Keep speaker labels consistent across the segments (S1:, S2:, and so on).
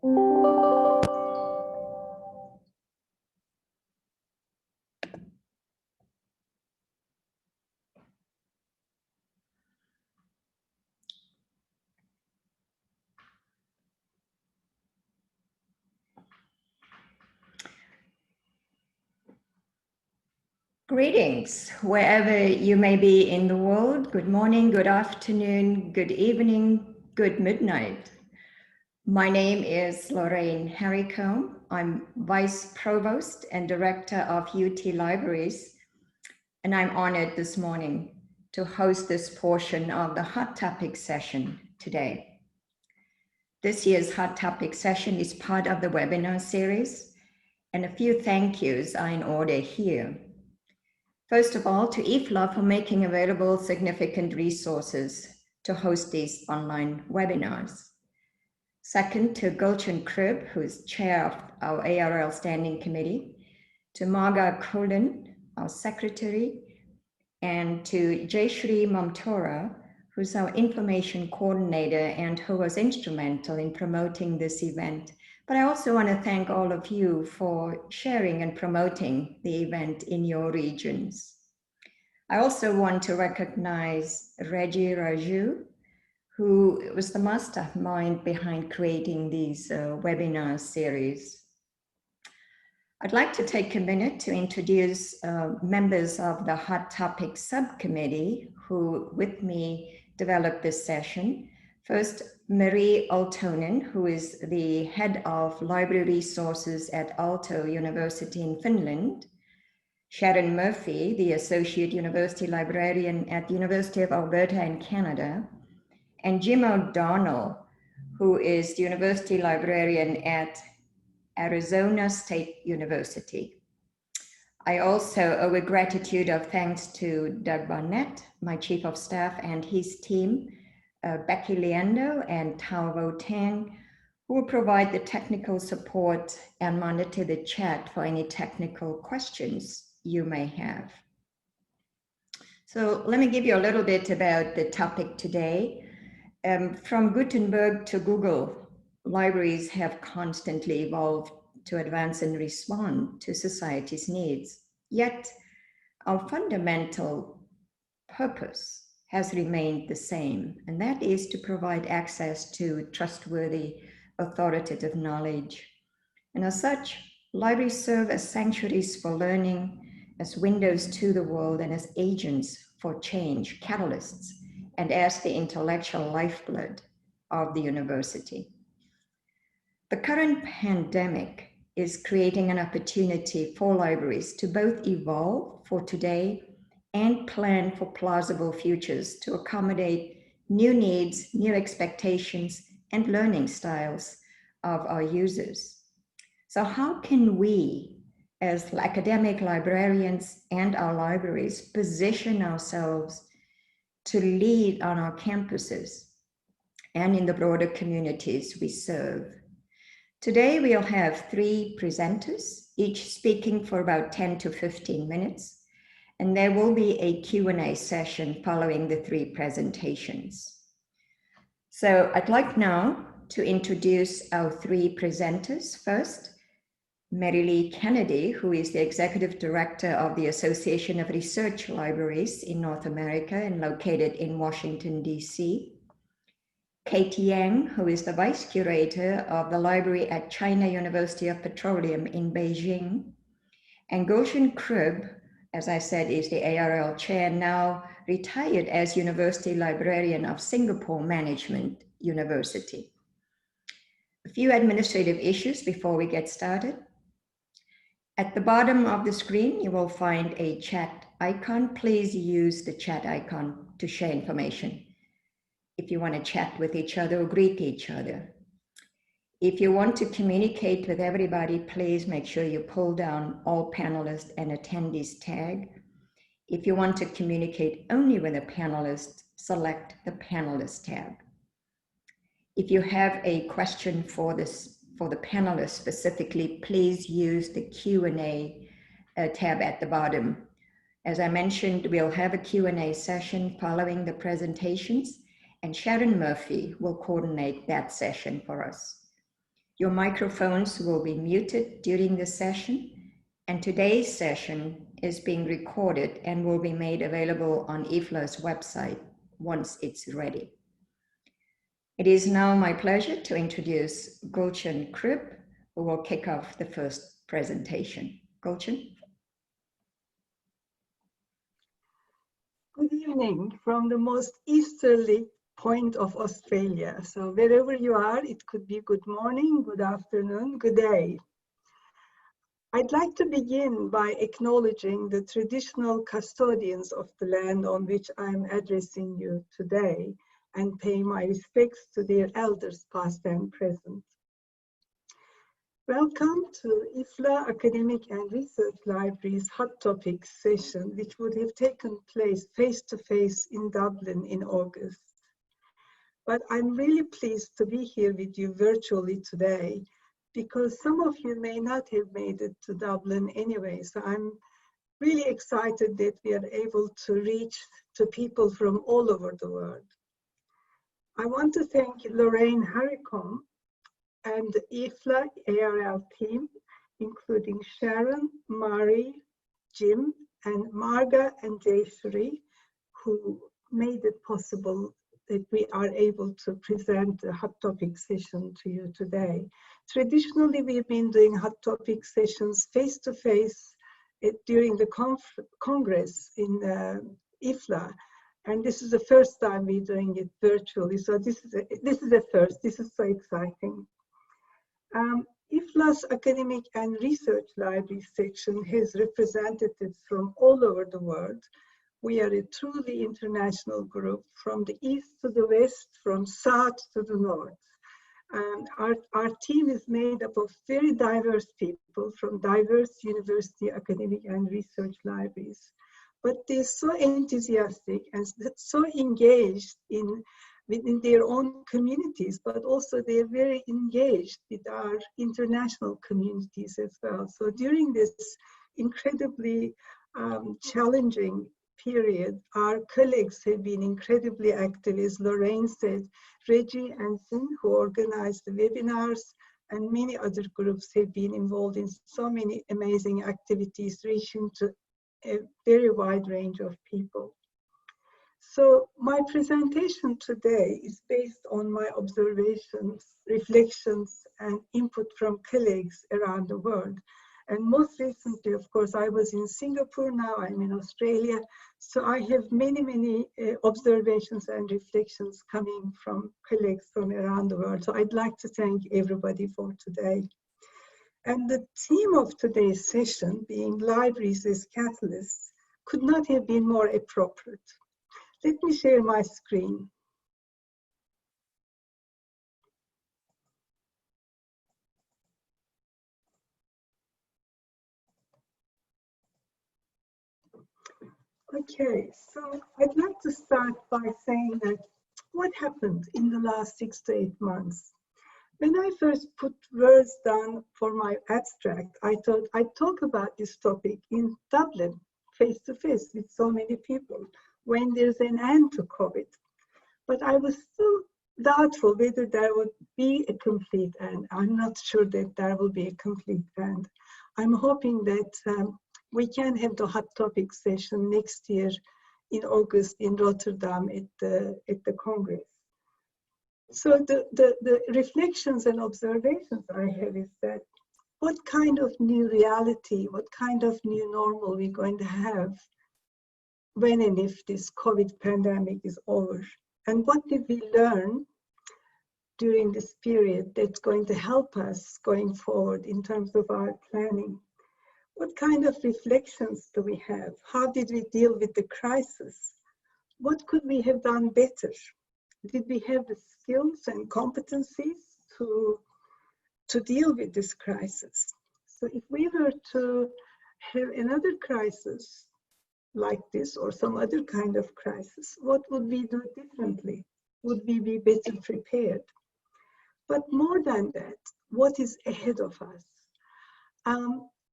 S1: Greetings, wherever you may be in the world. Good morning, good afternoon, good evening, good midnight. My name is Lorraine Harrycombe. I'm Vice Provost and Director of UT Libraries, and I'm honored this morning to host this portion of the Hot Topics session today. This year's Hot Topics session is part of the webinar series, and a few thank yous are in order here. First of all, to IFLA for making available significant resources to host these online webinars. Second, to Gulchen Krib, who is chair of our ARL Standing Committee, to Marga Kulin, our secretary, and to Jayashri Mamtora, who's our information coordinator and who was instrumental in promoting this event. But I also want to thank all of you for sharing and promoting the event in your regions. I also want to recognize Reggie Raju, who was the mastermind behind creating these webinar series. I'd like to take a minute to introduce members of the Hot Topics subcommittee who with me developed this session. First, Marie Aaltonen, who is the head of library resources at Aalto University in Finland. Sharon Murphy, the associate university librarian at the University of Alberta in Canada. And Jim O'Donnell, who is the university librarian at Arizona State University. I also owe a gratitude of thanks to Doug Barnett, my chief of staff, and his team, Becky Leando and Tao Tang, who will provide the technical support and monitor the chat for any technical questions you may have. So let me give you a little bit about the topic today. From Gutenberg to Google, libraries have constantly evolved to advance and respond to society's needs. Yet our fundamental purpose has remained the same, and that is to provide access to trustworthy, authoritative knowledge. And as such, libraries serve as sanctuaries for learning, as windows to the world, and as agents for change, catalysts, and as the intellectual lifeblood of the university. The current pandemic is creating an opportunity for libraries to both evolve for today and plan for plausible futures to accommodate new needs, new expectations, and learning styles of our users. So how can we, as academic librarians and our libraries, position ourselves to lead on our campuses and in the broader communities we serve? Today, we'll have 3 presenters, each speaking for about 10 to 15 minutes, and there will be a Q&A session following the 3 presentations. So I'd like now to introduce our 3 presenters. First, Mary Lee Kennedy, who is the Executive Director of the Association of Research Libraries in North America and located in Washington, D.C. Kate Yang, who is the Vice Curator of the Library at China University of Petroleum in Beijing. And Gulchen Krib, as I said, is the ARL Chair, now retired as University Librarian of Singapore Management University. A few administrative issues before we get started. At the bottom of the screen, you will find a chat icon. Please use the chat icon to share information if you want to chat with each other or greet each other. If you want to communicate with everybody, please make sure you pull down all panelists and attendees tag. If you want to communicate only with a panelist, select the panelist tab. If you have a question for the panelists specifically, please use the Q&A tab at the bottom. As I mentioned, we'll have a Q&A session following the presentations, and Sharon Murphy will coordinate that session for us. Your microphones will be muted during the session, and today's session is being recorded and will be made available on IFLA's website once it's ready. It is now my pleasure to introduce Gulchen Kripp, who will kick off the first presentation. Gulchen?
S2: Good evening from the most easterly point of Australia. So wherever you are, it could be good morning, good afternoon, good day. I'd like to begin by acknowledging the traditional custodians of the land on which I'm addressing you today and pay my respects to their elders past and present. Welcome to IFLA Academic and Research Library's Hot Topics session, which would have taken place face-to-face in Dublin in August. But I'm really pleased to be here with you virtually today, because some of you may not have made it to Dublin anyway. So I'm really excited that we are able to reach to people from all over the world. I want to thank Lorraine Harricombe and the IFLA ARL team, including Sharon, Mari, Jim, and Marga and Jayashree, who made it possible that we are able to present the Hot Topic session to you today. Traditionally, we've been doing Hot Topic sessions face-to-face during the Congress in IFLA, and this is the first time we're doing it virtually. So this is a first. This is so exciting. IFLA's Academic and Research Library section has representatives from all over the world. We are a truly international group, from the east to the west, from south to the north. And our team is made up of very diverse people from diverse university, academic and research libraries. But they're so enthusiastic and so engaged within their own communities, but also they're very engaged with our international communities as well. So during this incredibly challenging period, our colleagues have been incredibly active, as Lorraine said. Reggie and Sin, who organized the webinars, and many other groups have been involved in so many amazing activities, reaching to a very wide range of people. So my presentation today is based on my observations, reflections, and input from colleagues around the world. And most recently, of course, I was in Singapore, now I'm in Australia. So I have many observations and reflections coming from colleagues from around the world. So I'd like to thank everybody for today. And the theme of today's session, being libraries as catalysts, could not have been more appropriate. Let me share my screen. Okay, so I'd like to start by saying that what happened in the last 6 to 8 months? When I first put words down for my abstract, I thought I'd talk about this topic in Dublin, face-to-face with so many people, when there's an end to COVID. But I was still doubtful whether there would be a complete end. I'm not sure that there will be a complete end. I'm hoping that we can have the Hot Topic session next year in August in Rotterdam at the Congress. So the reflections and observations I have is that what kind of new reality, what kind of new normal we're going to have when and if this COVID pandemic is over? And what did we learn during this period that's going to help us going forward in terms of our planning? What kind of reflections do we have? How did we deal with the crisis? What could we have done better? Did we have the skills and competencies to deal with this crisis? So if we were to have another crisis like this or some other kind of crisis, what would we do differently? Would we be better prepared? But more than that, what is ahead of us?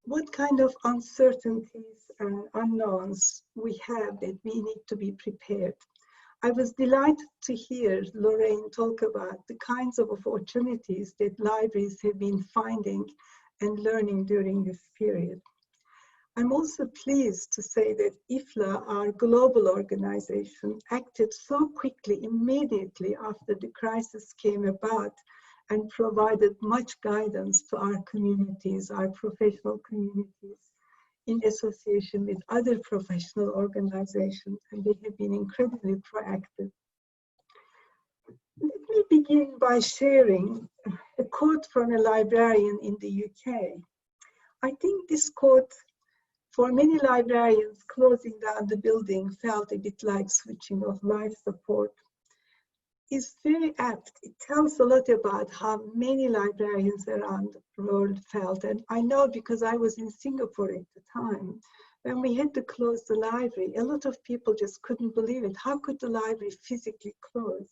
S2: What kind of uncertainties and unknowns we have that we need to be prepared? I was delighted to hear Lorraine talk about the kinds of opportunities that libraries have been finding and learning during this period. I'm also pleased to say that IFLA, our global organization, acted so quickly, immediately after the crisis came about, and provided much guidance to our communities, our professional communities, in association with other professional organizations, and they have been incredibly proactive. Let me begin by sharing a quote from a librarian in the UK. I think this quote, for many librarians, closing down the building felt a bit like switching off life support, is very apt. It tells a lot about how many librarians around the world felt. And I know because I was in Singapore at the time, when we had to close the library, a lot of people just couldn't believe it. How could the library physically close?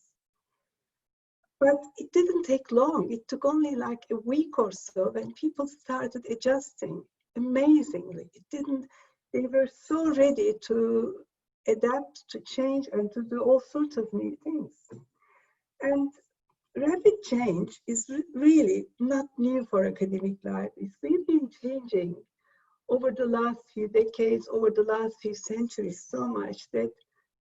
S2: But it didn't take long. It took only like a week or so when people started adjusting. Amazingly, they were so ready to adapt, to change, and to do all sorts of new things. And rapid change is really not new for academic libraries. We've been changing over the last few decades, over the last few centuries so much that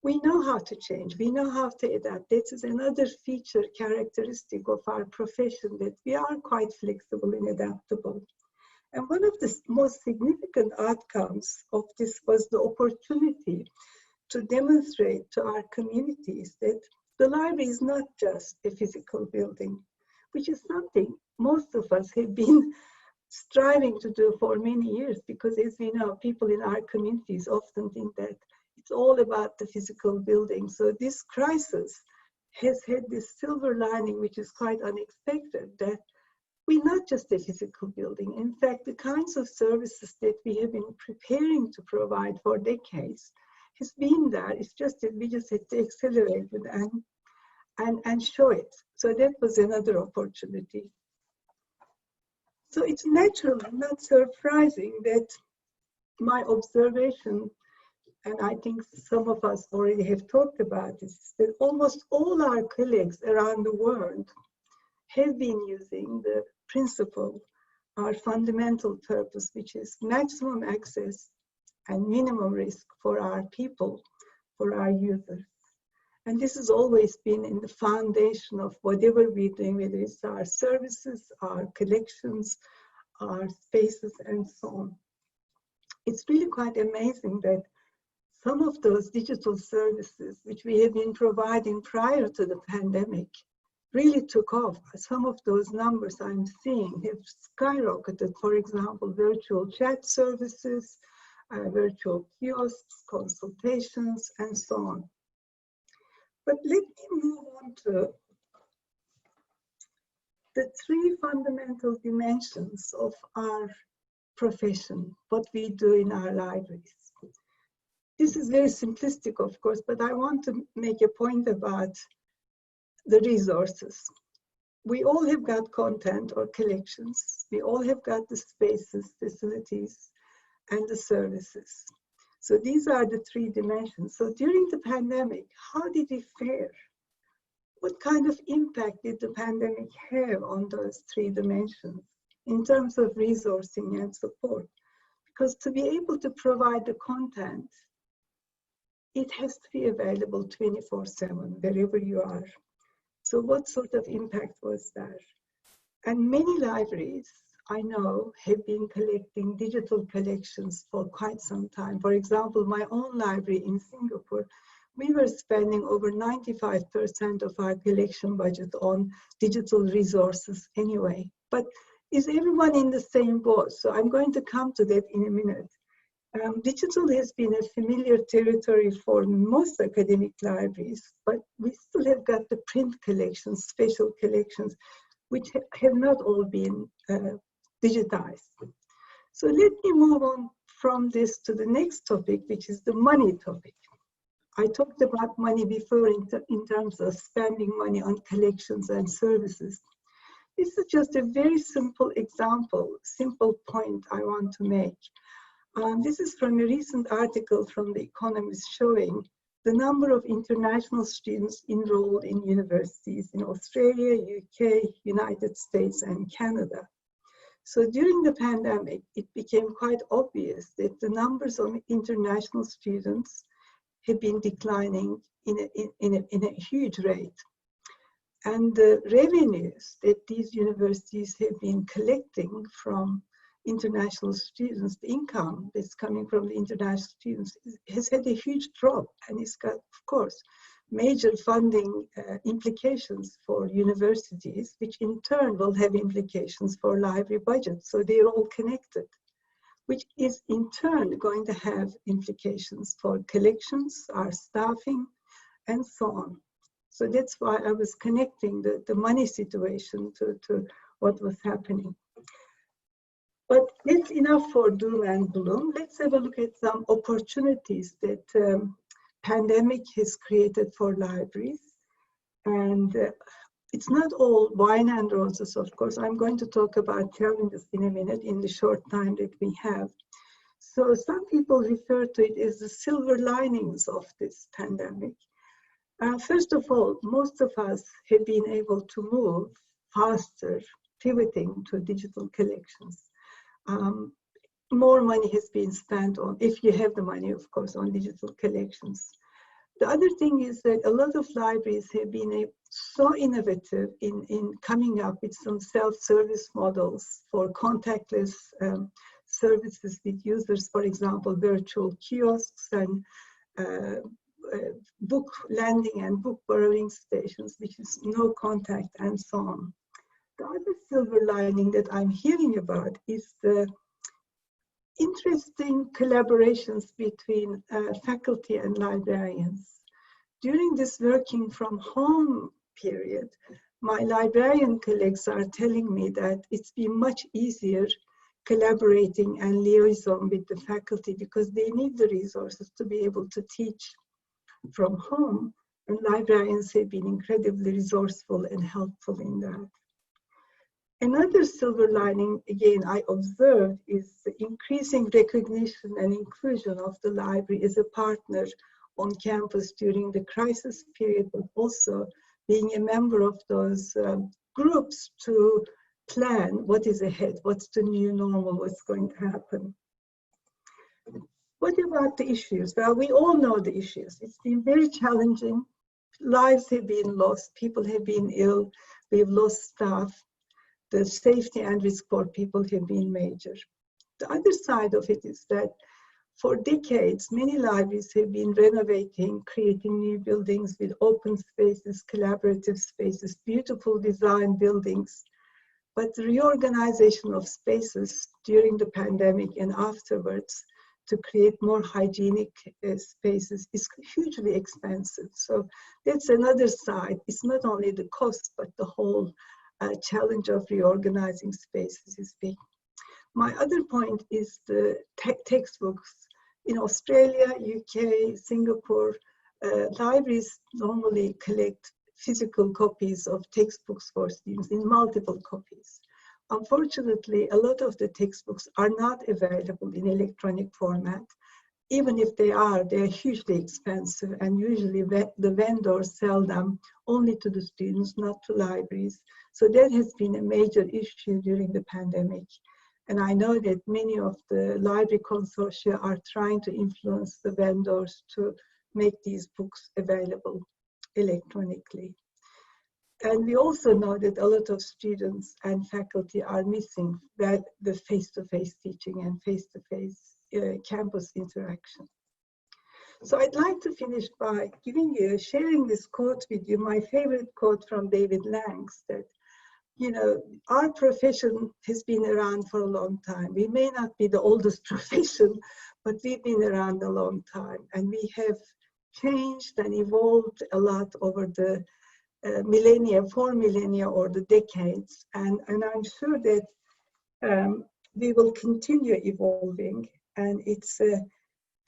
S2: we know how to change, we know how to adapt. This is another feature, characteristic of our profession, that we are quite flexible and adaptable. And one of the most significant outcomes of this was the opportunity to demonstrate to our communities that the library is not just a physical building, which is something most of us have been striving to do for many years, because as we know, people in our communities often think that it's all about the physical building. So this crisis has had this silver lining, which is quite unexpected, that we're not just a physical building. In fact, the kinds of services that we have been preparing to provide for decades has been there. It's just that we just had to accelerate it and show it. So that was another opportunity. So it's natural and not surprising that my observation, and I think some of us already have talked about this, that almost all our colleagues around the world have been using the principle, our fundamental purpose, which is maximum access and minimum risk for our people, for our users. And this has always been in the foundation of whatever we're doing, whether it's our services, our collections, our spaces, and so on. It's really quite amazing that some of those digital services which we have been providing prior to the pandemic really took off. Some of those numbers I'm seeing have skyrocketed. For example, virtual chat services, virtual kiosks, consultations, and so on. But let me move on to the three fundamental dimensions of our profession, what we do in our libraries. This is very simplistic, of course, but I want to make a point about the resources. We all have got content or collections. We all have got the spaces, facilities, and the services. So these are the three dimensions. So during the pandemic, how did we fare? What kind of impact did the pandemic have on those three dimensions in terms of resourcing and support? Because to be able to provide the content, it has to be available 24/7, wherever you are. So what sort of impact was there? And many libraries, I know, have been collecting digital collections for quite some time. For example, my own library in Singapore, we were spending over 95% of our collection budget on digital resources anyway. But is everyone in the same boat? So I'm going to come to that in a minute. Digital has been a familiar territory for most academic libraries, but we still have got the print collections, special collections, which have not all been digitized. So let me move on from this to the next topic, which is the money topic. I talked about money before in terms of spending money on collections and services. This is just a very simple example, simple point I want to make. This is from a recent article from The Economist showing the number of international students enrolled in universities in Australia, UK, United States, and Canada. So during the pandemic, it became quite obvious that the numbers of international students have been declining in a huge rate. And the revenues that these universities have been collecting from international students, the income that's coming from the international students has had a huge drop, and it's got, of course, major funding implications for universities, which in turn will have implications for library budgets. So they're all connected, which is in turn going to have implications for collections, our staffing, and so on. So that's why I was connecting the money situation to what was happening. But that's enough for doom and gloom. Let's have a look at some opportunities that pandemic has created for libraries. And it's not all wine and roses, of course. I'm going to talk about challenges in a minute in the short time that we have. So some people refer to it as the silver linings of this pandemic. First of all, most of us have been able to move faster, pivoting to digital collections. More money has been spent on, if you have the money, of course, on digital collections. The other thing is that a lot of libraries have been so innovative in coming up with some self-service models for contactless services with users, for example, virtual kiosks and book lending and book borrowing stations, which is no contact and so on. The other silver lining that I'm hearing about is the interesting collaborations between faculty and librarians. During this working from home period, my librarian colleagues are telling me that it's been much easier collaborating and liaison with the faculty because they need the resources to be able to teach from home, and librarians have been incredibly resourceful and helpful in that. Another silver lining, again, I observed is the increasing recognition and inclusion of the library as a partner on campus during the crisis period, but also being a member of those groups to plan what is ahead, what's the new normal, what's going to happen. What about the issues? Well, we all know the issues. It's been very challenging. Lives have been lost, people have been ill, we've lost staff. The safety and risk for people have been major. The other side of it is that for decades, many libraries have been renovating, creating new buildings with open spaces, collaborative spaces, beautiful design buildings. But the reorganization of spaces during the pandemic and afterwards to create more hygienic spaces is hugely expensive. So that's another side. It's not only the cost, but the whole challenge of reorganizing spaces is big. My other point is the textbooks. In Australia, UK, Singapore, libraries normally collect physical copies of textbooks for students in multiple copies. Unfortunately, a lot of the textbooks are not available in electronic format. Even if they're hugely expensive, and usually the vendors sell them only to the students, not to libraries. So that has been a major issue during the pandemic. And I know that many of the library consortia are trying to influence the vendors to make these books available electronically. And we also know that a lot of students and faculty are missing the face-to-face teaching and face-to-face campus interaction. So I'd like to finish by sharing this quote with you, my favorite quote from David Lang's, that, you know, our profession has been around for a long time. We may not be the oldest profession, but we've been around a long time, and we have changed and evolved a lot over the millennia, 4 millennia, or the decades, and I'm sure that we will continue evolving, and it's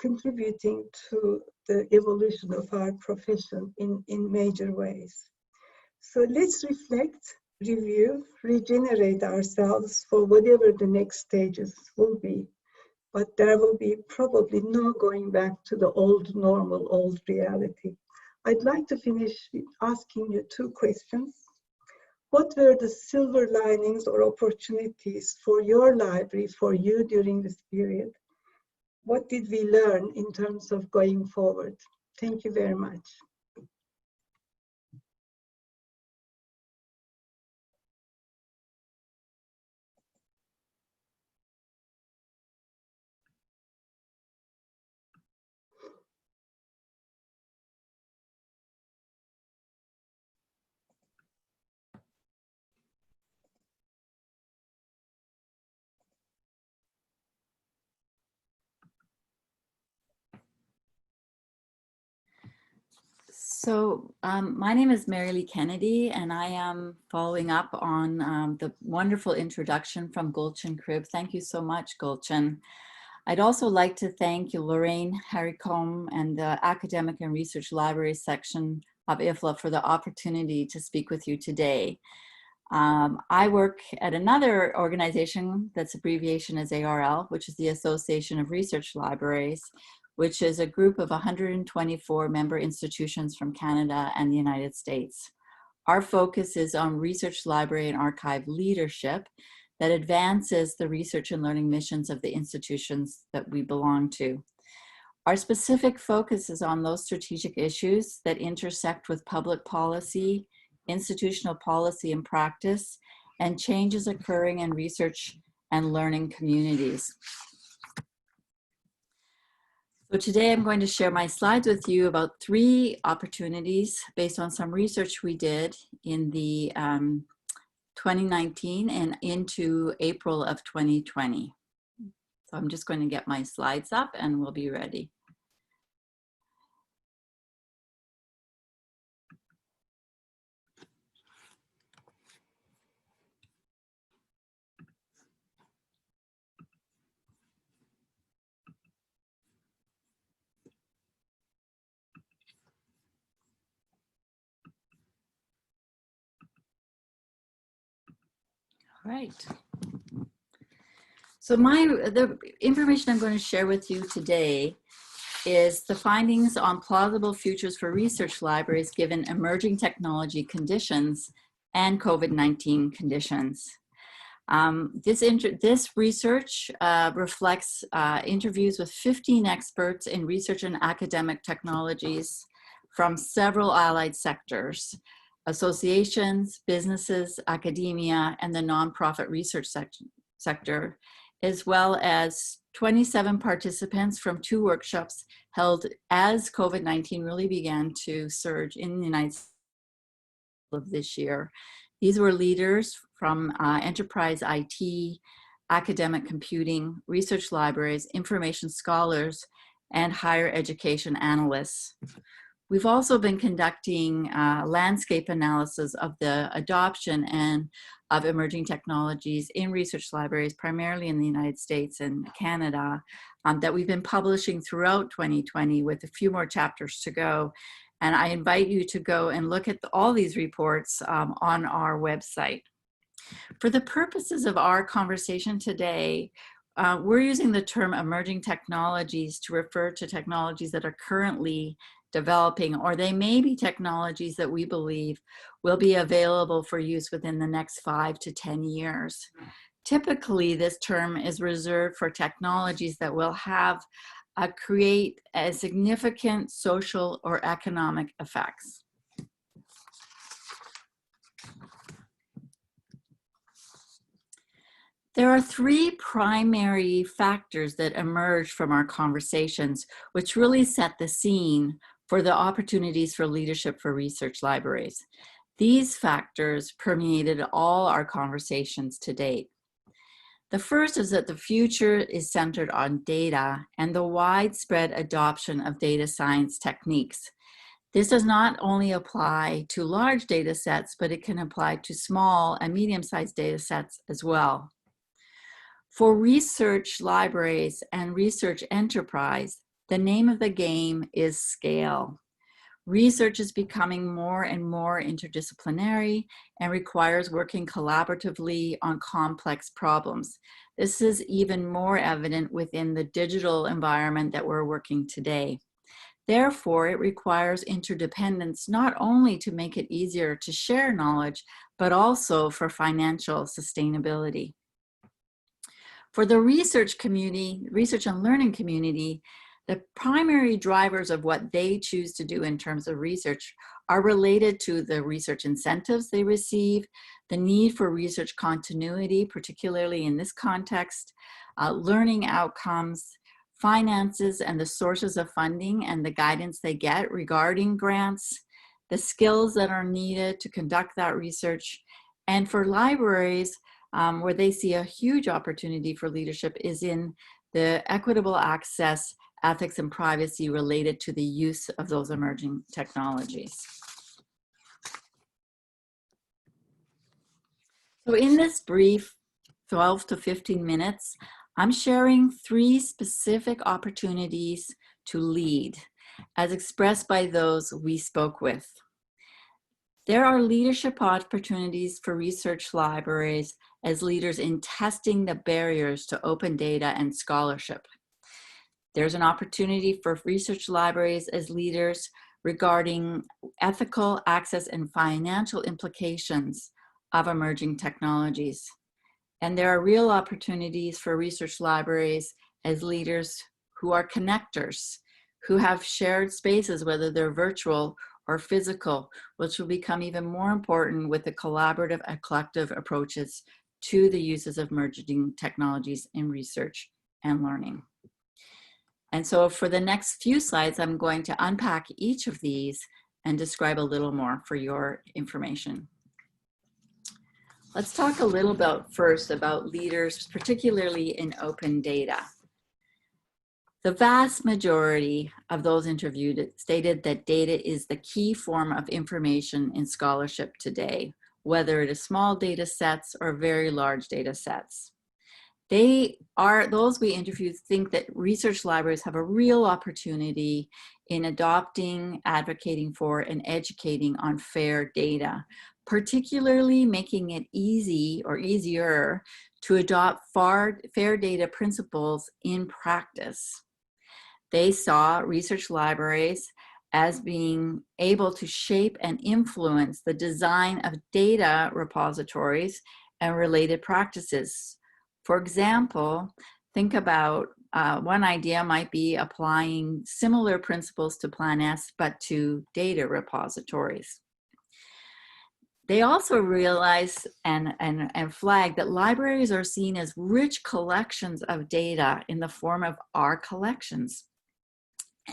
S2: contributing to the evolution of our profession in major ways. So let's reflect, review, regenerate ourselves for whatever the next stages will be. but there will be probably no going back to the old normal, old reality. I'd like to finish with asking you two questions. What were the silver linings or opportunities for your library, for you during this period? What did we learn in terms of going forward? Thank you very much.
S3: So my name is Mary Lee Kennedy, and I am following up on the wonderful introduction from Gulcin Crib. Thank you so much, Gulcin. I'd also like to thank you, Lorraine Harrycombe and the Academic and Research Library section of IFLA for the opportunity to speak with you today. I work at another organization that's abbreviation is ARL, which is the Association of Research Libraries, which is a group of 124 member institutions from Canada and the United States. Our focus is on research library and archive leadership that advances the research and learning missions of the institutions that we belong to. Our specific focus is on those strategic issues that intersect with public policy, institutional policy and practice, and changes occurring in research and learning communities. So today I'm going to share my slides with you about 3 opportunities based on some research we did in the 2019 and into April of 2020. So I'm just going to get my slides up and we'll be ready. All right. So the information I'm going to share with you today is the findings on plausible futures for research libraries given emerging technology conditions and COVID-19 conditions. This research reflects interviews with 15 experts in research and academic technologies from several allied sectors, associations, businesses, academia, and the nonprofit research sector, as well as 27 participants from 2 workshops held as COVID-19 really began to surge in the United States of this year. These were leaders from enterprise IT, academic computing, research libraries, information scholars, and higher education analysts. We've also been conducting landscape analysis of the adoption and of emerging technologies in research libraries, primarily in the United States and Canada, that we've been publishing throughout 2020 with a few more chapters to go. And I invite you to go and look at all these reports on our website. For the purposes of our conversation today, we're using the term emerging technologies to refer to technologies that are currently developing, or they may be technologies that we believe will be available for use within the next 5 to 10 years. Typically, this term is reserved for technologies that will have create a significant social or economic effects. There are 3 primary factors that emerge from our conversations, which really set the scene for the opportunities for leadership for research libraries. These factors permeated all our conversations to date. The first is that the future is centered on data and the widespread adoption of data science techniques. This does not only apply to large data sets, but it can apply to small and medium-sized data sets as well. For research libraries and research enterprise, the name of the game is scale. Research is becoming more and more interdisciplinary and requires working collaboratively on complex problems. This is even more evident within the digital environment that we're working today. Therefore, it requires interdependence not only to make it easier to share knowledge, but also for financial sustainability. For the research community, research and learning community, the primary drivers of what they choose to do in terms of research are related to the research incentives they receive, the need for research continuity, particularly in this context, learning outcomes, finances and the sources of funding and the guidance they get regarding grants, the skills that are needed to conduct that research. And for libraries, where they see a huge opportunity for leadership is in the equitable access, ethics, and privacy related to the use of those emerging technologies. So in this brief 12 to 15 minutes, I'm sharing 3 specific opportunities to lead, as expressed by those we spoke with. There are leadership opportunities for research libraries as leaders in testing the barriers to open data and scholarship. There's an opportunity for research libraries as leaders regarding ethical access and financial implications of emerging technologies. And there are real opportunities for research libraries as leaders who are connectors, who have shared spaces, whether they're virtual or physical, which will become even more important with the collaborative and collective approaches to the uses of emerging technologies in research and learning. And so for the next few slides, I'm going to unpack each of these and describe a little more for your information. Let's talk a little bit first about leaders, particularly in open data. The vast majority of those interviewed stated that data is the key form of information in scholarship today, whether it is small data sets or very large data sets. Those we interviewed think that research libraries have a real opportunity in adopting, advocating for, and educating on fair data, particularly making it easy or easier to adopt fair data principles in practice. They saw research libraries as being able to shape and influence the design of data repositories and related practices. For example, think about one idea might be applying similar principles to Plan S, but to data repositories. They also realized and flagged that libraries are seen as rich collections of data in the form of our collections,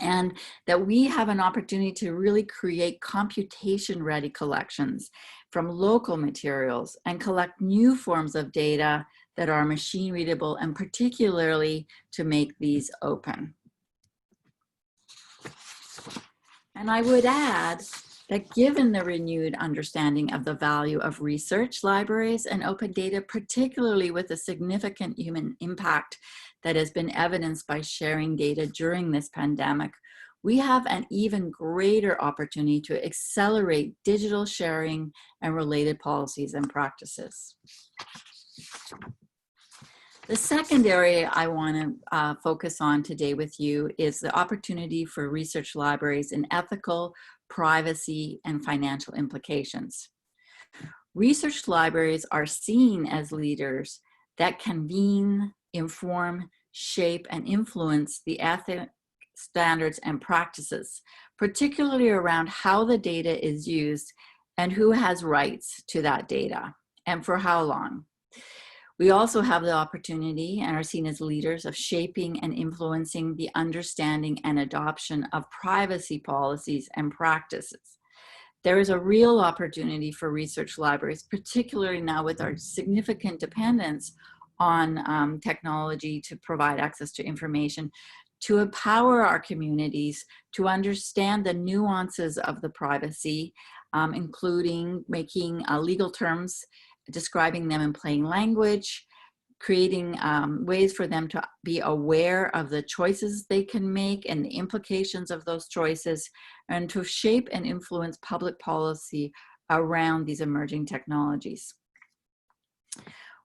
S3: and that we have an opportunity to really create computation-ready collections from local materials and collect new forms of data that are machine readable, and particularly to make these open. And I would add that given the renewed understanding of the value of research libraries and open data, particularly with the significant human impact that has been evidenced by sharing data during this pandemic, we have an even greater opportunity to accelerate digital sharing and related policies and practices. The second area I want to focus on today with you is the opportunity for research libraries in ethical, privacy, and financial implications. Research libraries are seen as leaders that convene, inform, shape, and influence the ethics, standards, and practices, particularly around how the data is used and who has rights to that data and for how long. We also have the opportunity and are seen as leaders of shaping and influencing the understanding and adoption of privacy policies and practices. There is a real opportunity for research libraries, particularly now with our significant dependence on technology to provide access to information, to empower our communities to understand the nuances of the privacy, including making legal terms, describing them in plain language, creating ways for them to be aware of the choices they can make and the implications of those choices, and to shape and influence public policy around these emerging technologies.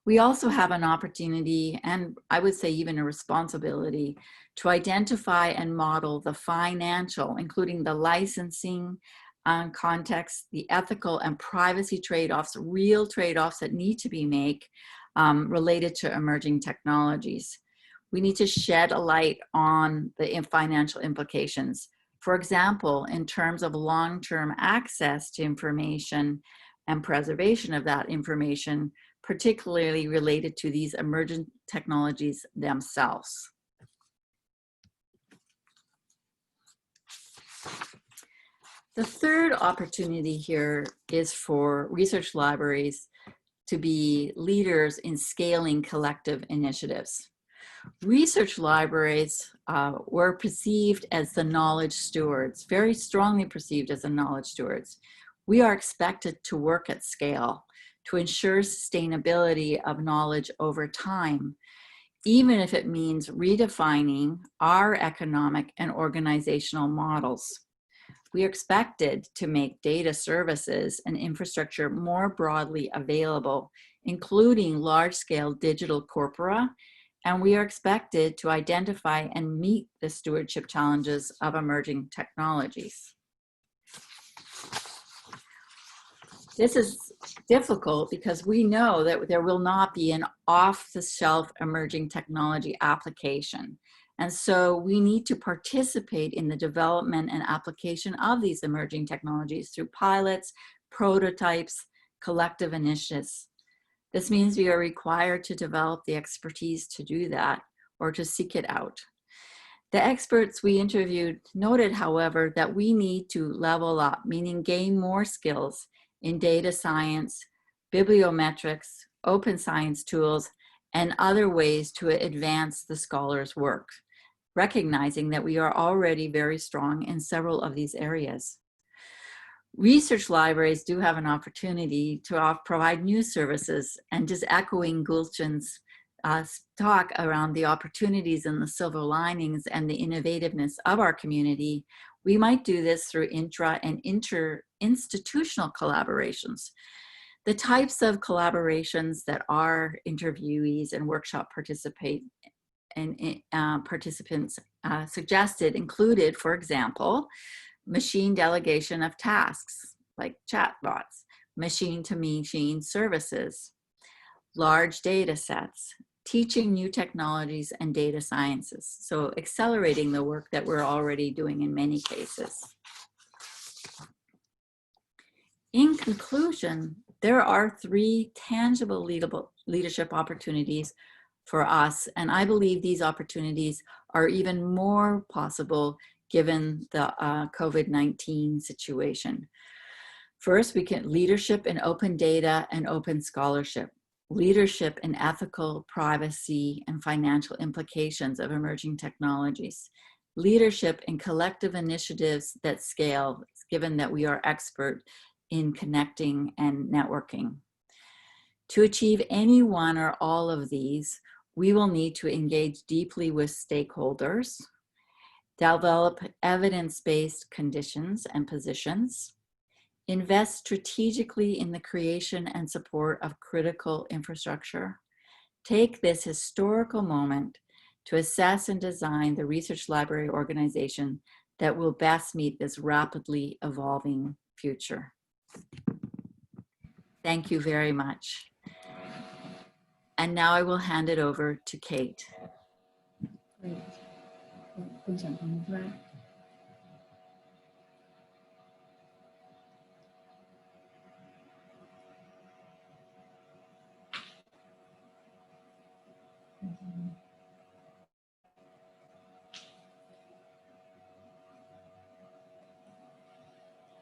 S3: We also have an opportunity, and I would say even a responsibility, to identify and model the financial, including the licensing context, the ethical and privacy trade-offs, real trade-offs that need to be made related to emerging technologies. We need to shed a light on the financial implications. For example, in terms of long-term access to information and preservation of that information, particularly related to these emergent technologies themselves. The third opportunity here is for research libraries to be leaders in scaling collective initiatives. Research libraries were perceived as the knowledge stewards, very strongly perceived as the knowledge stewards. We are expected to work at scale to ensure sustainability of knowledge over time, even if it means redefining our economic and organizational models. We are expected to make data services and infrastructure more broadly available, including large-scale digital corpora, and we are expected to identify and meet the stewardship challenges of emerging technologies. This is difficult because we know that there will not be an off-the-shelf emerging technology application. And so we need to participate in the development and application of these emerging technologies through pilots, prototypes, collective initiatives. This means we are required to develop the expertise to do that or to seek it out. The experts we interviewed noted, however, that we need to level up, meaning gain more skills in data science, bibliometrics, open science tools, and other ways to advance the scholar's work, recognizing that we are already very strong in several of these areas. Research libraries do have an opportunity to provide new services, and just echoing Gulshan's talk around the opportunities and the silver linings and the innovativeness of our community, we might do this through intra and inter-institutional collaborations. The types of collaborations that our interviewees and workshop participants suggested included, for example, machine delegation of tasks like chatbots, machine-to-machine services, large data sets, teaching new technologies and data sciences. So accelerating the work that we're already doing in many cases. In conclusion, there are 3 tangible leadership opportunities for us, and I believe these opportunities are even more possible given the COVID-19 situation. First, we can leadership in open data and open scholarship, leadership in ethical, privacy, and financial implications of emerging technologies, leadership in collective initiatives that scale, given that we are expert in connecting and networking. To achieve any one or all of these, we will need to engage deeply with stakeholders, develop evidence-based conditions and positions, invest strategically in the creation and support of critical infrastructure, take this historical moment to assess and design the research library organization that will best meet this rapidly evolving future. Thank you very much. And now I will hand it over to Kate.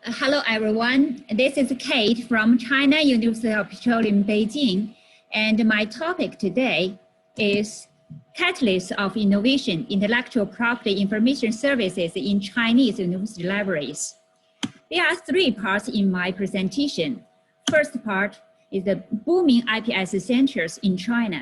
S4: Hello, everyone. This is Kate from China University of Petroleum, Beijing. And my topic today is Catalysts of Innovation, Intellectual Property Information Services in Chinese University Libraries. There are 3 parts in my presentation. First part is the booming IPS centers in China.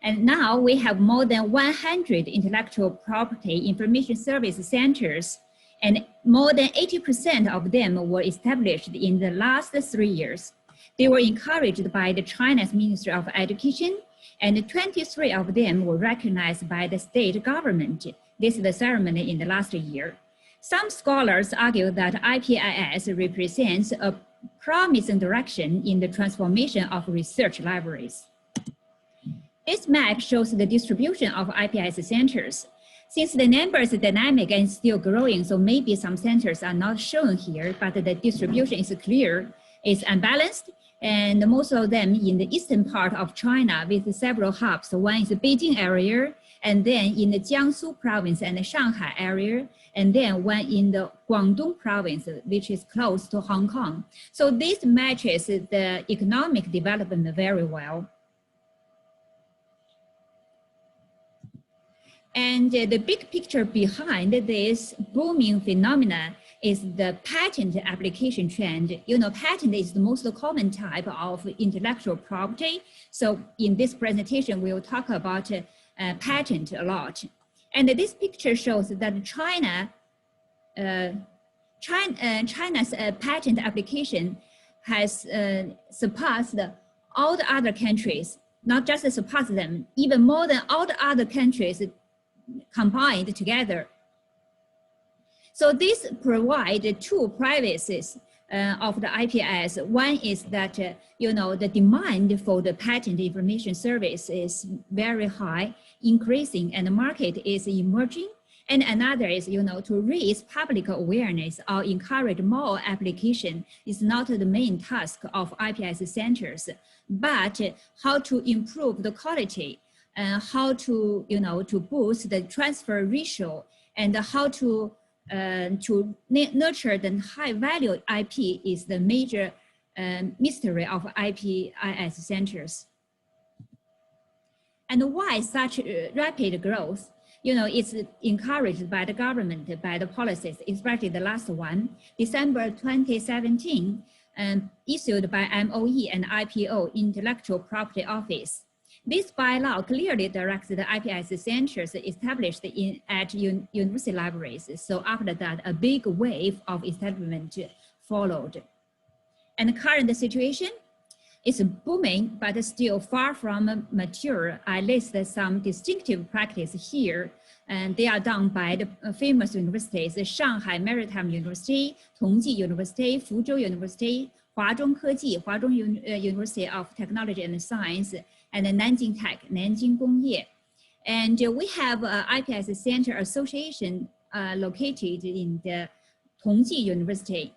S4: And now we have more than 100 intellectual property information service centers, and more than 80% of them were established in the last 3 years. They were encouraged by the China's Ministry of Education, and 23 of them were recognized by the state government. This is the ceremony in the last year. Some scholars argue that IPIS represents a promising direction in the transformation of research libraries. This map shows the distribution of IPIS centers. Since the number is dynamic and still growing, so maybe some centers are not shown here, but the distribution is clear. It's unbalanced, and most of them in the eastern part of China with several hubs. One is the Beijing area, and then in the Jiangsu province and the Shanghai area, and then one in the Guangdong province, which is close to Hong Kong. So this matches the economic development very well. And the big picture behind this booming phenomena is the patent application trend. You know, patent is the most common type of intellectual property. So in this presentation, we'll talk about patent a lot. And this picture shows that China's patent application has surpassed all the other countries, not just surpassed them, even more than all the other countries combined together. So this provides two privileges of the IPIS. One is that, you know, the demand for the patent information service is very high, increasing, and the market is emerging. And another is, you know, to raise public awareness or encourage more application is not the main task of IPIS centers, but how to improve the quality, how to, you know, to boost the transfer ratio, and how to nurture the high value IP is the major mystery of IPIS centers. And why such rapid growth? You know, it's encouraged by the government, by the policies, especially the last one, December 2017, issued by MOE and IPO, Intellectual Property Office. This bylaw clearly directs the IPIS centers established at university libraries. So after that, a big wave of establishment followed. And the current situation is booming, but still far from mature. I list some distinctive practice here, and they are done by the famous universities: Shanghai Maritime University, Tongji University, Fuzhou University, Huazhong Keji, Huazhong University of Technology and Science, and Nanjing Tech, Nanjing Gongye. And we have IPIS Center Association located in the Tongji University.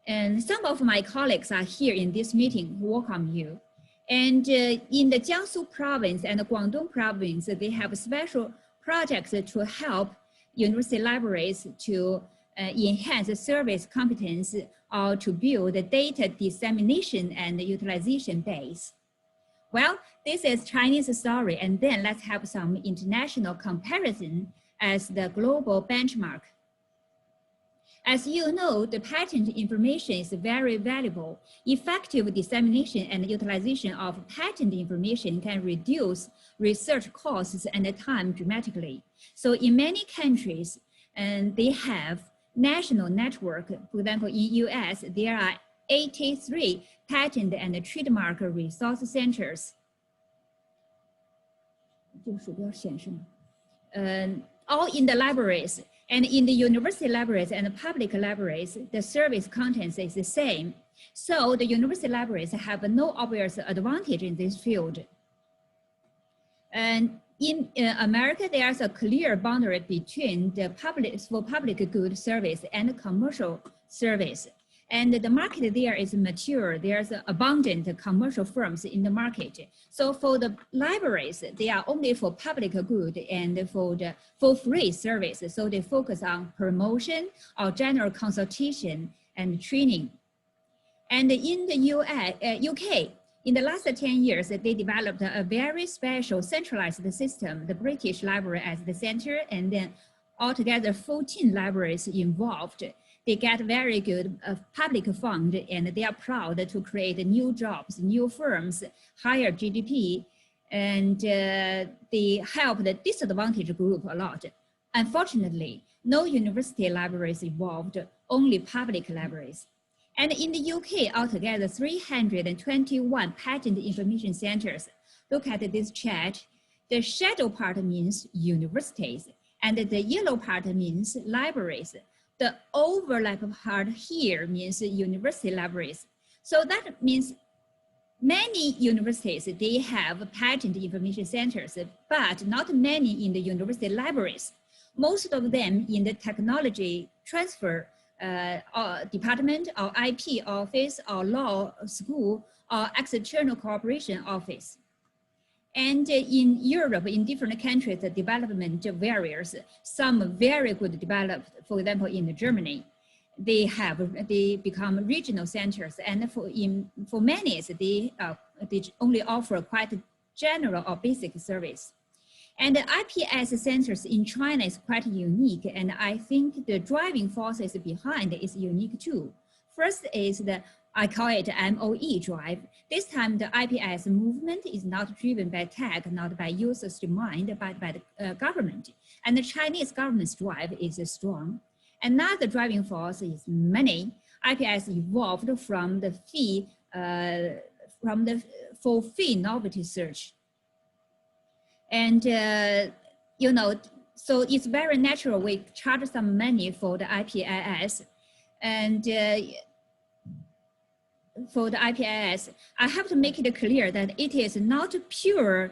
S4: And some of my colleagues are here in this meeting. Welcome you. And in the Jiangsu province and the Guangdong province, they have special projects to help university libraries to enhance the service competence or to build the data dissemination and utilization base. Well, this is Chinese story, and then let's have some international comparison as the global benchmark. As you know, the patent information is very valuable. Effective dissemination and utilization of patent information can reduce research costs and time dramatically. So in many countries, they have national network. For example, in US, there are 83 patent and trademark resource centers. All in the libraries. And in the university libraries and the public libraries, the service contents is the same. So the university libraries have no obvious advantage in this field. And in America, there's a clear boundary between the public good service and commercial service. And the market there is mature. There's abundant commercial firms in the market. So for the libraries, they are only for public good and for free service. So they focus on promotion or general consultation and training. And in the UK, in the last 10 years, they developed a very special centralized system, the British Library as the center, and then altogether 14 libraries involved. They get very good public fund, and they are proud to create new jobs, new firms, higher GDP, and they help the disadvantaged group a lot. Unfortunately, no university libraries evolved, only public libraries. And in the UK, altogether 321 patent information centers. Look at this chart. The shadow part means universities, and the yellow part means libraries. The overlap part here means university libraries. So that means many universities, they have patent information centers, but not many in the university libraries. Most of them in the technology transfer department or IP office or law school or external cooperation office. And in Europe, in different countries, the development varies. Some very good developed, for example, in Germany, they become regional centers, and for many, they only offer quite general or basic service. And the IPS centers in China is quite unique, and I think the driving forces behind it is unique too. First is I call it MOE drive. This time the IPS movement is not driven by tech, not by users' demand, but by the government. And the Chinese government's drive is strong. Another driving force is money. IPS evolved from the fee, for fee novelty search. And, you know, so it's very natural we charge some money for the IPIS. And for the IPIS, I have to make it clear that it is not pure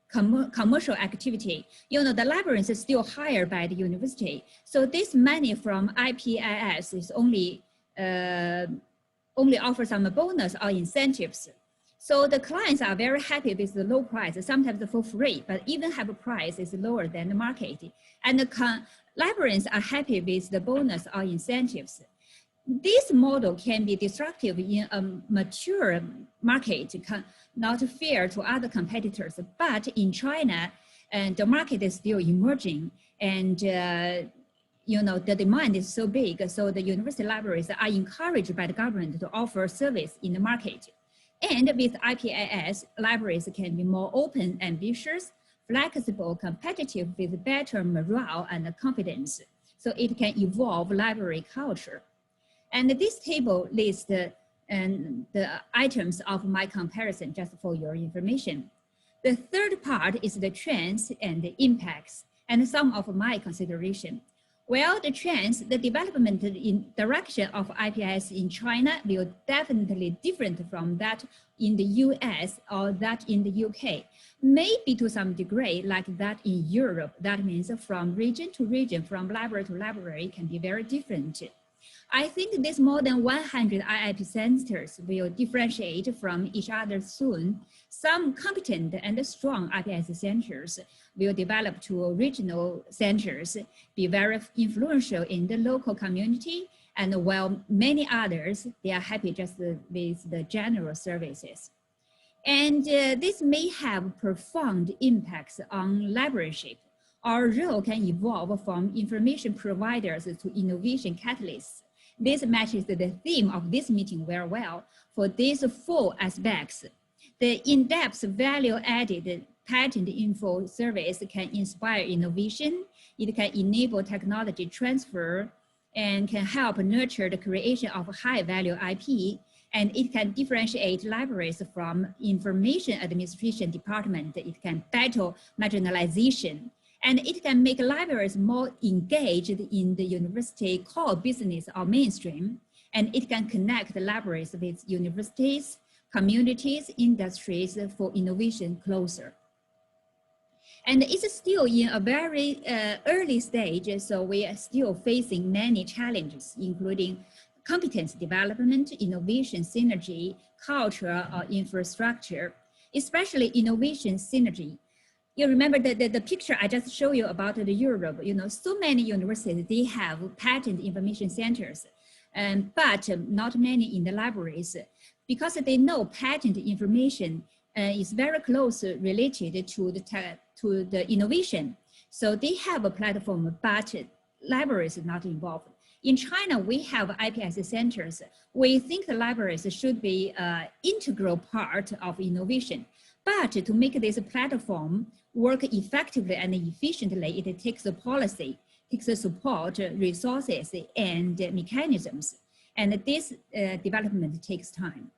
S4: commercial activity. You know, the libraries is still hired by the university. So this money from IPIS is only offer some bonus or incentives. So the clients are very happy with the low price, sometimes for free, but even have a price is lower than the market. And the librarians are happy with the bonus or incentives. This model can be disruptive in a mature market, not fair to other competitors, but in China, the market is still emerging, and you know, the demand is so big, so the university libraries are encouraged by the government to offer service in the market. And with IPIS, libraries can be more open, ambitious, flexible, competitive with better morale and confidence. So it can evolve library culture. And this table lists the items of my comparison just for your information. The third part is the trends and the impacts and some of my consideration. Well, the trends, the development in direction of IPIS in China will definitely different from that in the US or that in the UK. Maybe to some degree like that in Europe. That means from region to region, from library to library can be very different. I think this more than 100 IIP centers will differentiate from each other soon. Some competent and strong IPS centers will develop to regional centers, be very influential in the local community, and while many others, they are happy just with the general services. And this may have profound impacts on libraryship. Our role can evolve from information providers to innovation catalysts. This matches the theme of this meeting very well. For these four aspects, the in-depth value-added patent info service can inspire innovation, it can enable technology transfer, and can help nurture the creation of high-value IP, and it can differentiate libraries from information administration department. It can battle marginalization. And it can make libraries more engaged in the university core business or mainstream. And it can connect the libraries with universities, communities, industries for innovation closer. And it's still in a very early stage, so we are still facing many challenges, including competence development, innovation synergy, culture, or infrastructure, especially innovation synergy. You remember the picture I just showed you about the Europe, you know, so many universities, they have patent information centers, but not many in the libraries, because they know patent information is very close related to the innovation. So they have a platform, but libraries are not involved. In China, we have IPS centers. We think the libraries should be an integral part of innovation. But to make this platform work effectively and efficiently, it takes a policy, takes a support, resources, and mechanisms. And this development takes time.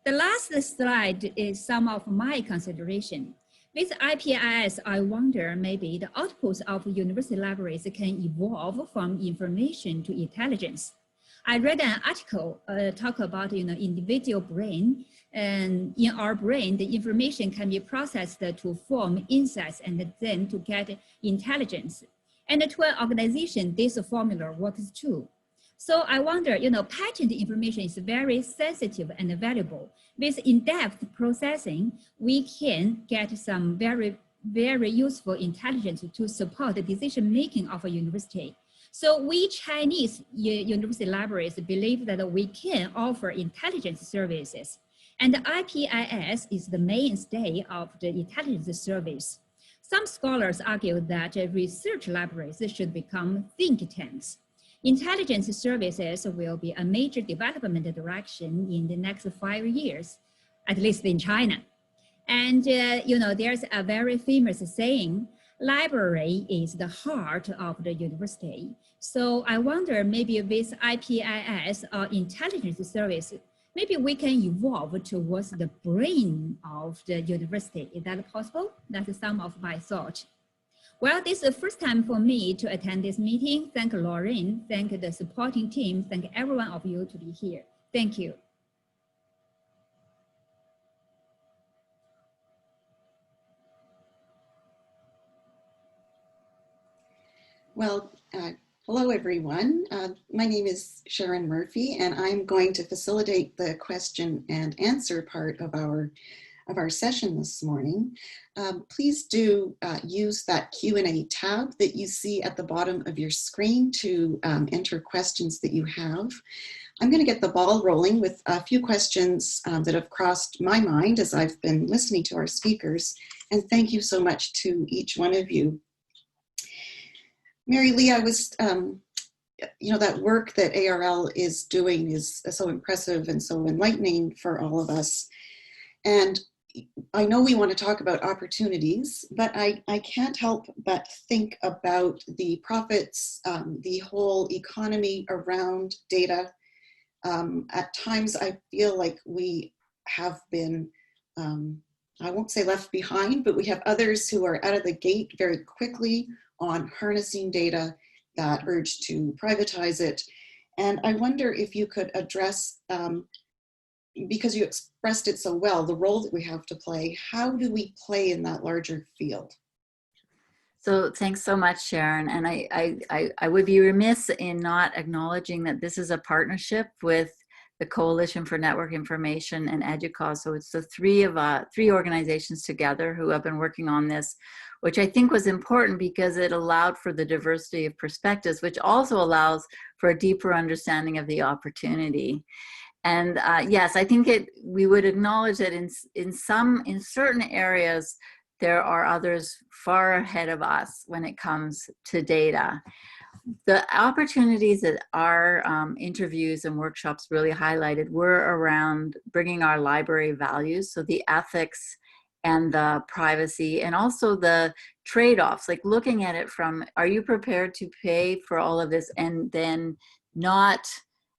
S4: The last slide is some of my consideration. With IPIS, I wonder maybe the outputs of university libraries can evolve from information to intelligence. I read an article talk about individual brain, and in our brain, the information can be processed to form insights and then to get intelligence. And to an organization, this formula works too. So I wonder, patent information is very sensitive and valuable. With in-depth processing, we can get some very, very useful intelligence to support the decision-making of a university. So we Chinese university libraries believe that we can offer intelligence services. And the IPIS is the mainstay of the intelligence service. Some scholars argue that research libraries should become think tanks. Intelligence services will be a major development direction in the next 5 years, at least in China. And there's a very famous saying, library is the heart of the university. So I wonder maybe with IPIS or intelligence service, maybe we can evolve towards the brain of the university. Is that possible? That's some of my thought. Well, this is the first time for me to attend this meeting. Thank Lauren, thank the supporting team, thank every one of you to be here. Thank you.
S5: Well, hello everyone. My name is Sharon Murphy, and I'm going to facilitate the question and answer part of our session this morning. Please do use that Q&A tab that you see at the bottom of your screen to enter questions that you have. I'm going to get the ball rolling with a few questions that have crossed my mind as I've been listening to our speakers, and thank you so much to each one of you. Mary Lee, I was, that work that ARL is doing is so impressive and so enlightening for all of us. And I know we want to talk about opportunities, but I can't help but think about the profits, the whole economy around data. At times I feel like we have been, I won't say left behind, but we have others who are out of the gate very quickly on harnessing data that urge to privatize it. And I wonder if you could address, because you expressed it so well, the role that we have to play. How do we play in that larger field?
S3: So thanks so much, Sharon. And I would be remiss in not acknowledging that this is a partnership with the Coalition for Network Information and EDUCAUSE. So it's the three organizations together who have been working on this, which I think was important because it allowed for the diversity of perspectives, which also allows for a deeper understanding of the opportunity. And yes, I think we would acknowledge that in certain areas, there are others far ahead of us when it comes to data. The opportunities that our interviews and workshops really highlighted were around bringing our library values, so the ethics and the privacy, and also the trade-offs, like looking at it from, are you prepared to pay for all of this and then not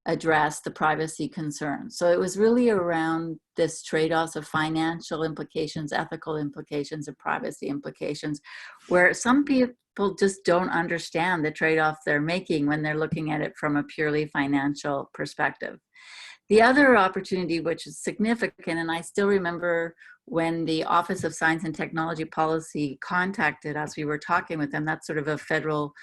S3: address the privacy concerns? So it was really around this trade-offs of financial implications, ethical implications, and privacy implications, where some people just don't understand the trade-off they're making when they're looking at it from a purely financial perspective. The other opportunity, which is significant, and I still remember when the Office of Science and Technology Policy contacted us, we were talking with them, that's sort of a federal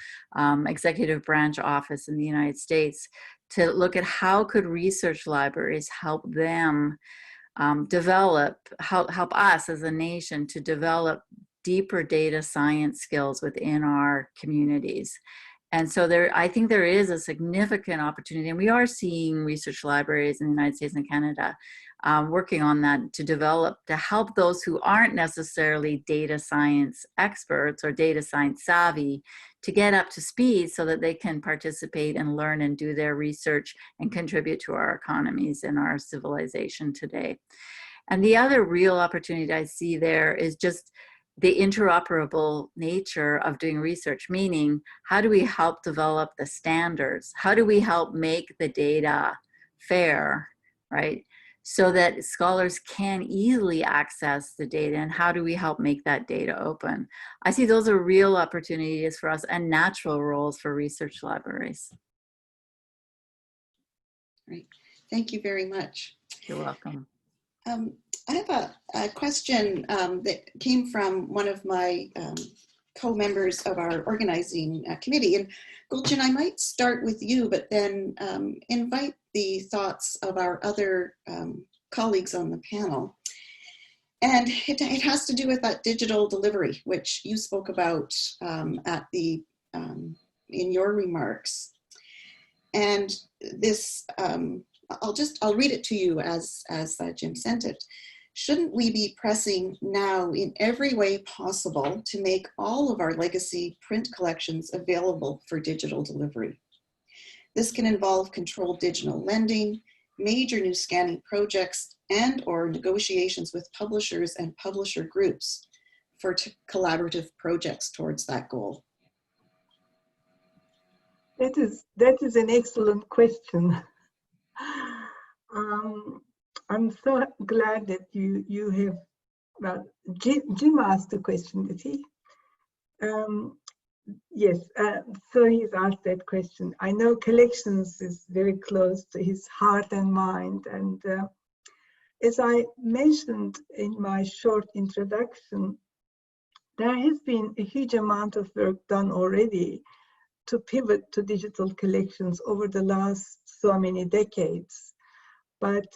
S3: executive branch office in the United States, to look at how could research libraries help them help us as a nation to develop deeper data science skills within our communities. And so I think there is a significant opportunity, and we are seeing research libraries in the United States and Canada working on that to help those who aren't necessarily data science experts or data science savvy to get up to speed so that they can participate and learn and do their research and contribute to our economies and our civilization today. And the other real opportunity I see there is just the interoperable nature of doing research, meaning how do we help develop the standards? How do we help make the data fair, right? So that scholars can easily access the data, and how do we help make that data open? I see those are real opportunities for us and natural roles for research libraries.
S5: Great. Thank you very much.
S3: You're welcome.
S5: I have a question that came from one of my co-members of our organizing committee. And Gulchan, I might start with you, but then invite the thoughts of our other colleagues on the panel. And it has to do with that digital delivery, which you spoke about at the in your remarks. And this, I'll read it to you as Jim sent it. Shouldn't we be pressing now in every way possible to make all of our legacy print collections available for digital delivery? This can involve controlled digital lending, major new scanning projects, and or negotiations with publishers and publisher groups for collaborative projects towards that goal.
S2: That is an excellent question. I'm so glad that you have, well, Jim asked the question, did he? Yes, so he's asked that question. I know collections is very close to his heart and mind. And as I mentioned in my short introduction, there has been a huge amount of work done already to pivot to digital collections over the last so many decades. But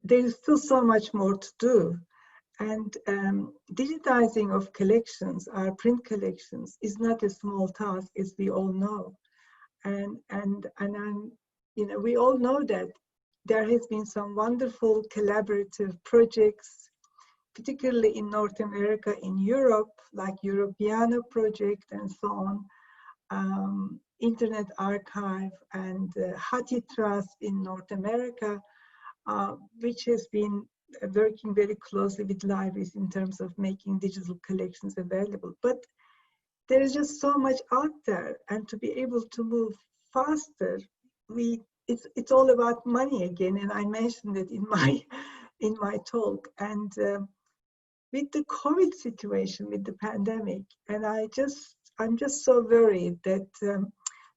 S2: there is still so much more to do. And digitizing of collections, our print collections, is not a small task, as we all know. And you know, we all know that there has been some wonderful collaborative projects, particularly in North America, in Europe, like Europeana project and so on, Internet Archive and HathiTrust in North America, which has been working very closely with libraries in terms of making digital collections available. But there is just so much out there, and to be able to move faster, it's all about money again, and I mentioned it in my talk. And with the COVID situation, with the pandemic, and I'm just so worried that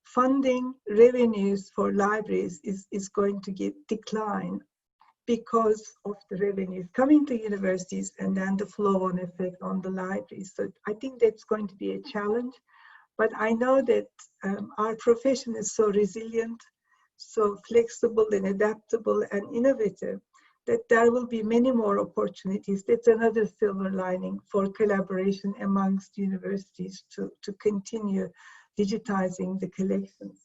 S2: funding revenues for libraries is going to decline because of the revenues coming to universities and then the flow-on effect on the libraries. So I think that's going to be a challenge. But I know that our profession is so resilient, so flexible and adaptable and innovative that there will be many more opportunities. That's another silver lining for collaboration amongst universities to continue digitizing the collections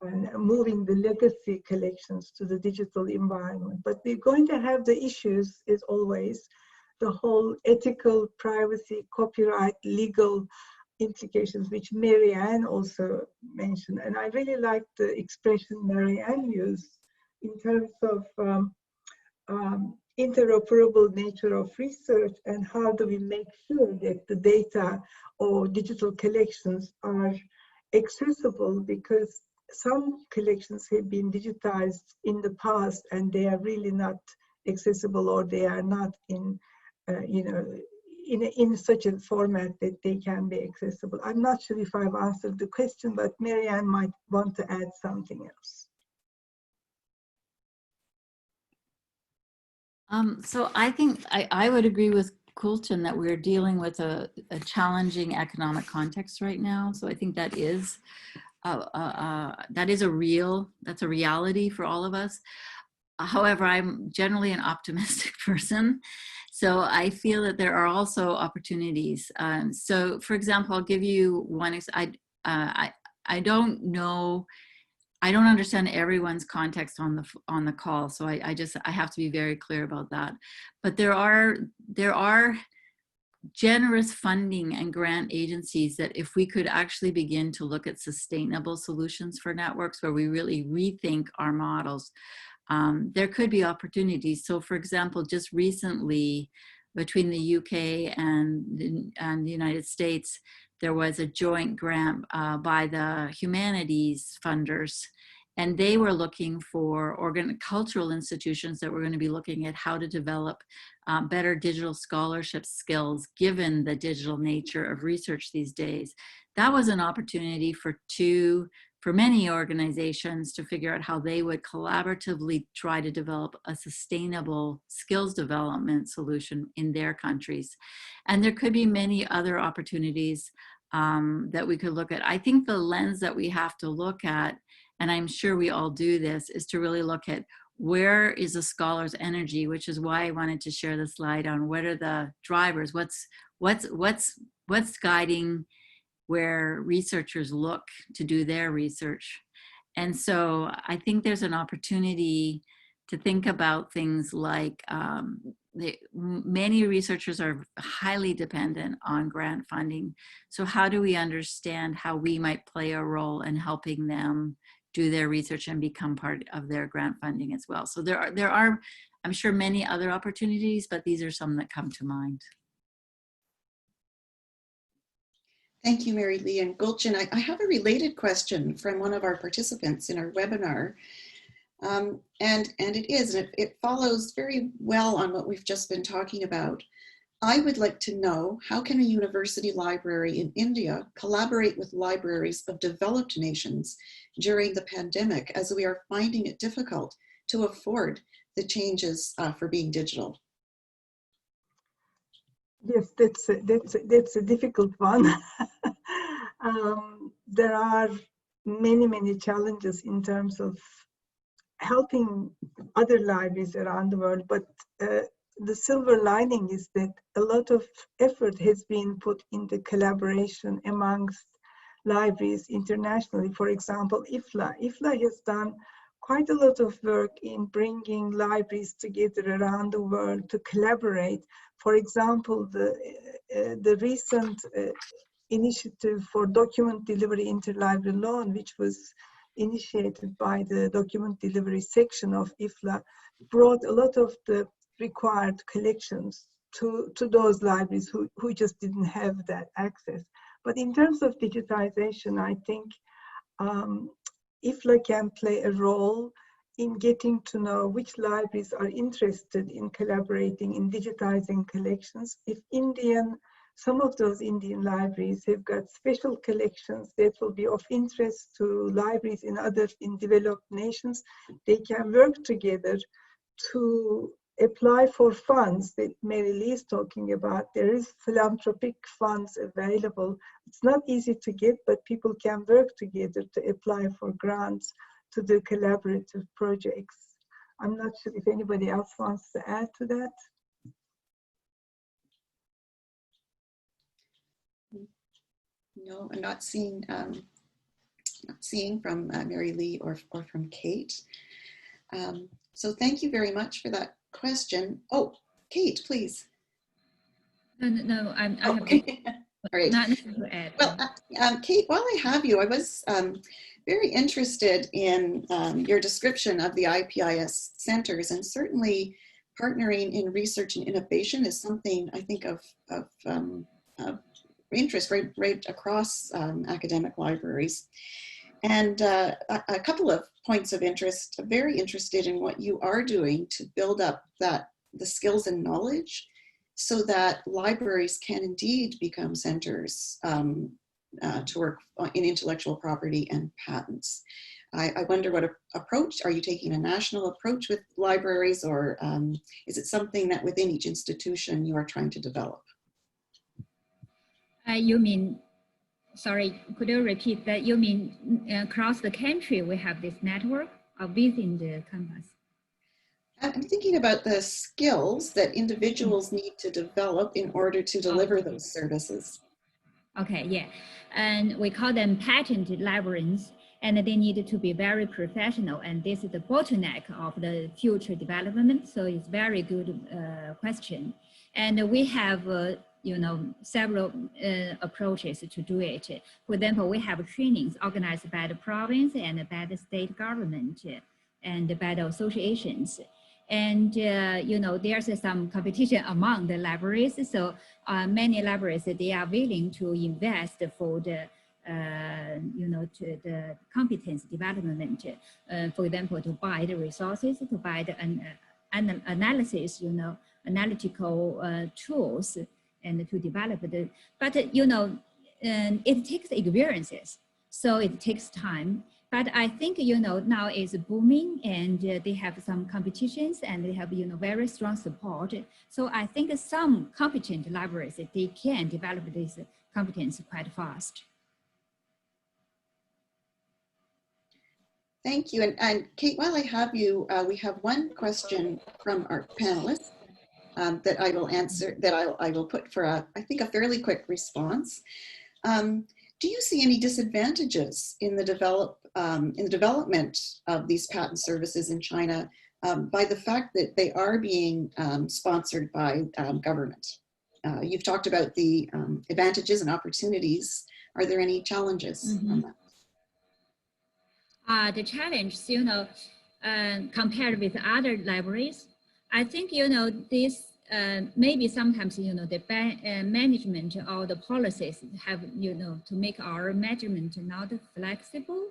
S2: and moving the legacy collections to the digital environment. But we're going to have the issues, as always, the whole ethical, privacy, copyright, legal implications, which Marianne also mentioned. And I really like the expression Marianne used in terms of interoperable nature of research, and how do we make sure that the data or digital collections are accessible, because some collections have been digitized in the past and they are really not accessible, or they are not in, you know, in such a format that they can be accessible. I'm not sure if I've answered the question, but Marianne might want to add something else.
S3: So I think I would agree with Kulchan that we're dealing with a challenging economic context right now. So I think that is a reality for all of us. However, I'm generally an optimistic person. So I feel that there are also opportunities. So for example, I'll give you one. I don't know. I don't understand everyone's context on the call, so I have to be very clear about that. But there are generous funding and grant agencies that, if we could actually begin to look at sustainable solutions for networks where we really rethink our models, there could be opportunities. So for example, just recently between the UK and the United States, there was a joint grant by the humanities funders, and they were looking for cultural institutions that were going to be looking at how to develop better digital scholarship skills given the digital nature of research these days. That was an opportunity for many organizations to figure out how they would collaboratively try to develop a sustainable skills development solution in their countries. And there could be many other opportunities that we could look at. I think the lens that we have to look at, and I'm sure we all do this, is to really look at where is a scholar's energy, which is why I wanted to share the slide on what are the drivers, what's guiding where researchers look to do their research. And so I think there's an opportunity to think about things like many researchers are highly dependent on grant funding. So how do we understand how we might play a role in helping them do their research and become part of their grant funding as well? So there are, I'm sure, many other opportunities, but these are some that come to mind.
S5: Thank you, Mary Lee. And Gulchan, I have a related question from one of our participants in our webinar. And it follows very well on what we've just been talking about. I would like to know, how can a university library in India collaborate with libraries of developed nations during the pandemic, as we are finding it difficult to afford the changes for being digital?
S2: Yes, that's a difficult one. There are many challenges in terms of helping other libraries around the world, but the silver lining is that a lot of effort has been put in the collaboration amongst libraries internationally. For example, IFLA has done quite a lot of work in bringing libraries together around the world to collaborate. For example, the recent initiative for document delivery interlibrary loan, which was initiated by the document delivery section of IFLA, brought a lot of the required collections to those libraries who just didn't have that access. But in terms of digitization, I think IFLA can play a role in getting to know which libraries are interested in collaborating in digitizing collections. If some of those Indian libraries have got special collections that will be of interest to libraries in developed nations, they can work together to apply for funds that Mary Lee is talking about. There is philanthropic funds available. It's not easy to get, but people can work together to apply for grants to the collaborative projects. I'm not sure if anybody else wants to add to that.
S5: No, I'm not seeing from Mary Lee or from Kate. So thank you very much for that question. Oh, Kate, please.
S4: No, I have
S5: okay. All right.
S4: nothing to add.
S5: Well, Kate, while I have you, I was very interested in your description of the IPIS centers, and certainly partnering in research and innovation is something I think of interest right across academic libraries. And a couple of points of interest. I'm very interested in what you are doing to build up the skills and knowledge so that libraries can indeed become centers to work in intellectual property and patents. I wonder what approach, are you taking a national approach with libraries, or is it something that within each institution you are trying to develop?
S4: You mean, sorry, could you repeat that? You mean across the country we have this network or within the campus?
S5: I'm thinking about the skills that individuals need to develop in order to deliver those services.
S4: Okay, yeah. And we call them patent librarians, and they need to be very professional. And this is the bottleneck of the future development. So it's very good question. And we have several approaches to do it. For example, we have trainings organized by the province and by the state government and by the associations. And, you know, there's some competition among the libraries. So many libraries, they are willing to invest for the, you know, to the competence development, for example, to buy the resources, to buy the analysis, you know, analytical tools, and to develop the, but, you know, it takes experiences. So it takes time. But I think, you know, now it's booming, and they have some competitions, and they have, you know, very strong support. So I think some competent libraries, they can develop this competence quite fast.
S5: Thank you. And Kate, while I have you, we have one question from our panelists that I will answer, that I will put for I think a fairly quick response. Do you see any disadvantages in the development of these patent services in China by the fact that they are being sponsored by government? You've talked about the advantages and opportunities. Are there any challenges on that?
S4: The challenge, you know, compared with other libraries, I think, you know, this maybe sometimes, you know, the management or the policies have, you know, to make our management not flexible,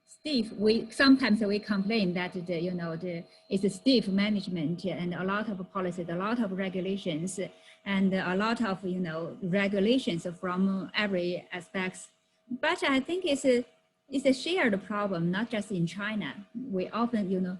S4: stiff. Sometimes we complain that the, you know, it's a stiff management and a lot of policies, a lot of regulations, and a lot of, you know, regulations from every aspect. But I think it's a shared problem, not just in China. We often, you know,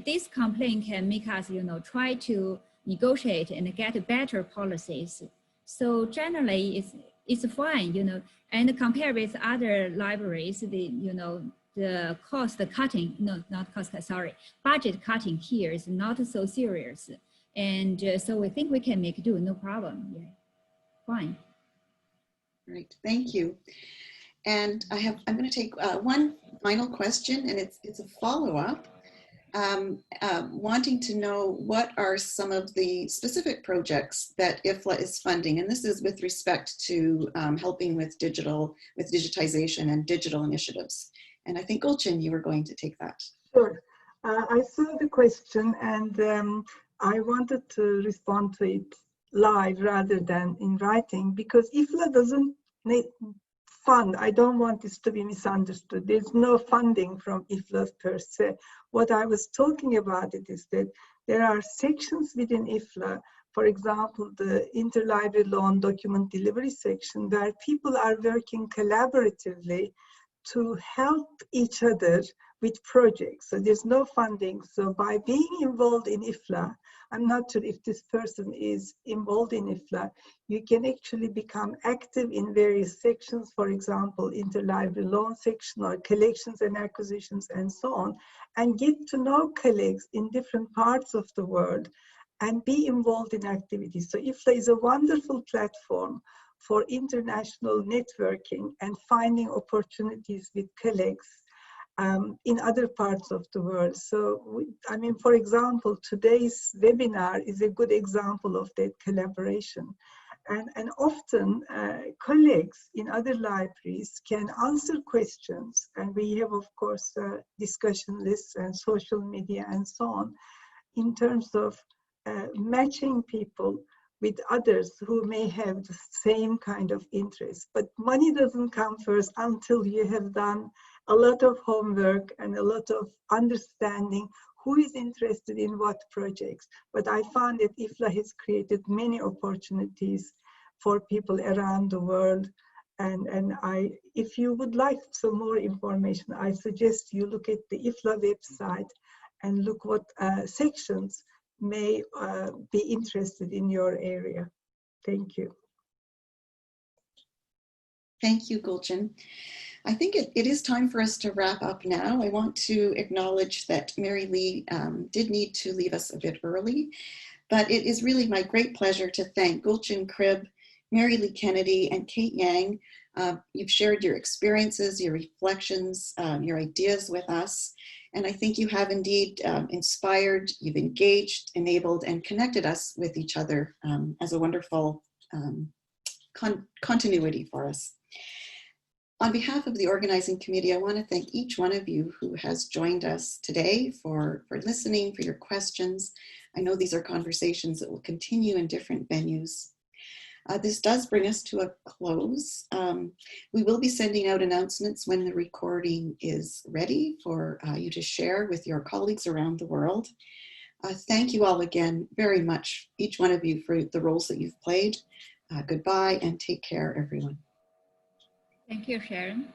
S4: this complaint can make us, you know, try to negotiate and get better policies. So generally, it's fine, you know. And compared with other libraries, you know, the cost cutting, no, not cost, sorry, budget cutting here is not so serious. And so we think we can make do, no problem. Yeah, fine.
S5: Great, thank you. And I'm going to take one final question, and it's a follow-up. Wanting to know what are some of the specific projects that IFLA is funding, and this is with respect to helping with digitization and digital initiatives. And I think Gulcin, you were going to take that.
S2: Sure. I saw the question, and I wanted to respond to it live rather than in writing, because IFLA doesn't need fund. I don't want this to be misunderstood. There's no funding from IFLA per se. What I was talking about is that there are sections within IFLA, for example, the interlibrary loan document delivery section, where people are working collaboratively to help each other with projects. So there's no funding. So by being involved in IFLA, I'm not sure if this person is involved in IFLA, you can actually become active in various sections, for example, interlibrary loan section or collections and acquisitions and so on, and get to know colleagues in different parts of the world and be involved in activities. So IFLA is a wonderful platform for international networking and finding opportunities with colleagues in other parts of the world. So, I mean, for example, today's webinar is a good example of that collaboration. And often colleagues in other libraries can answer questions, and we have, of course, discussion lists and social media and so on, in terms of matching people with others who may have the same kind of interest. But money doesn't come first until you have done a lot of homework and a lot of understanding who is interested in what projects. But I found that IFLA has created many opportunities for people around the world. And if you would like some more information, I suggest you look at the IFLA website and look what sections may be interested in your area. Thank you.
S5: Thank you, Gulcin. I think it is time for us to wrap up now. I want to acknowledge that Mary Lee did need to leave us a bit early, but it is really my great pleasure to thank Gulcin Cribb, Mary Lee Kennedy, and Kate Yang. You've shared your experiences, your reflections, your ideas with us. And I think you have indeed inspired, you've engaged, enabled, and connected us with each other as a wonderful continuity for us. On behalf of the organizing committee, I want to thank each one of you who has joined us today for listening, for your questions. I know these are conversations that will continue in different venues. This does bring us to a close. We will be sending out announcements when the recording is ready for you to share with your colleagues around the world. Thank you all again very much, each one of you, for the roles that you've played. Goodbye and take care, everyone.
S4: Thank you, Sharon.